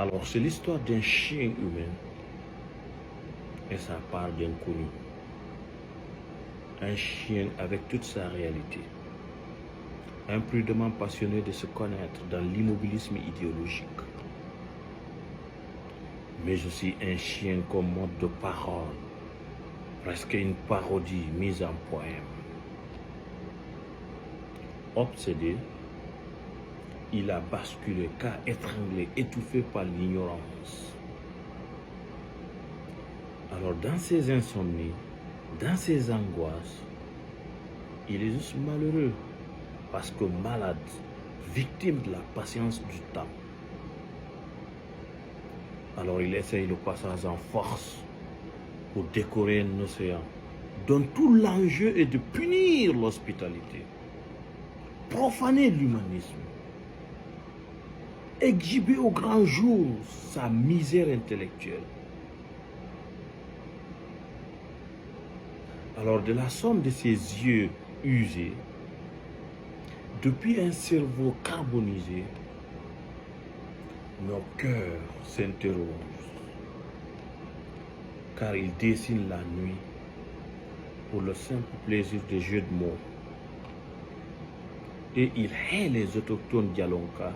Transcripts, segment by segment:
Alors, c'est l'histoire d'un chien humain et ça part d'un connu. Un chien avec toute sa réalité. Imprudemment passionné de se connaître dans l'immobilisme idéologique. Mais aussi un chien comme mode de parole, presque une parodie mise en poème. Obsédé, il a basculé, car étranglé, étouffé par l'ignorance. Alors dans ses insomnies, dans ses angoisses, il est juste malheureux, parce que malade, victime de la patience du temps. Alors il essaye le passage en force pour décorer un océan, dont tout l'enjeu est de punir l'hospitalité, profaner l'humanisme, exhiber au grand jour sa misère intellectuelle. Alors de la somme de ses yeux usés, depuis un cerveau carbonisé, nos cœurs s'interrogent, car il dessine la nuit pour le simple plaisir des jeux de mots. Et il hait les autochtones Dialonka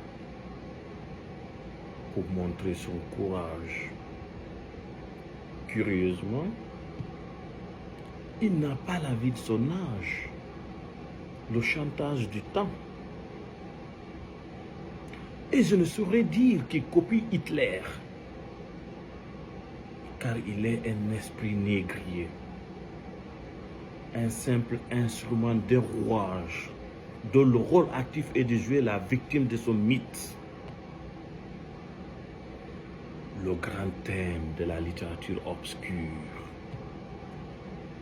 pour montrer son courage. Curieusement, il n'a pas la vie de son âge, le chantage du temps. Et je ne saurais dire qu'il copie Hitler, car il est un esprit négrier, un simple instrument de rouage, dont le rôle actif est de jouer la victime de son mythe. Le grand thème de la littérature obscure,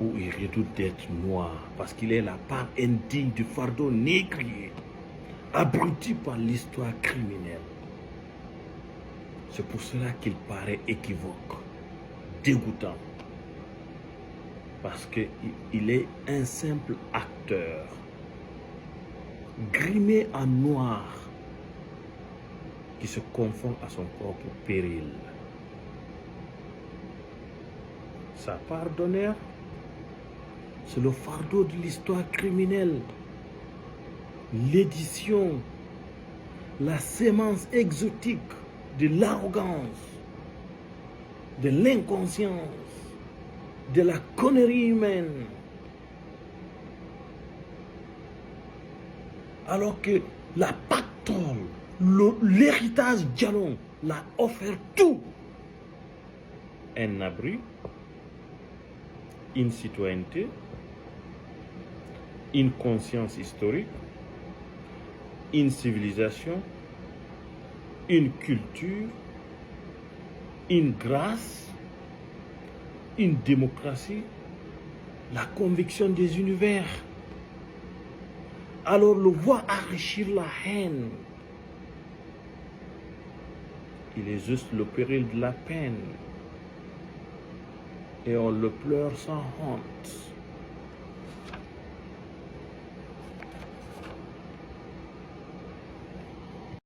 où il redoute d'être noir, parce qu'il est la part indigne du fardeau négrier, abruti par l'histoire criminelle. C'est pour cela qu'il paraît équivoque, dégoûtant, parce qu'il est un simple acteur, grimé en noir, qui se confond à son propre péril. Sa part d'honneur, c'est le fardeau de l'histoire criminelle, l'édition, la sémence exotique de l'arrogance, de l'inconscience, de la connerie humaine. Alors que la pactole, l'héritage Dialon l'a offert tout. Un abri, une citoyenneté, une conscience historique, une civilisation, une culture, une grâce, une démocratie, la conviction des univers. Alors le voir enrichir la haine, il est juste le péril de la peine, et on le pleure sans honte.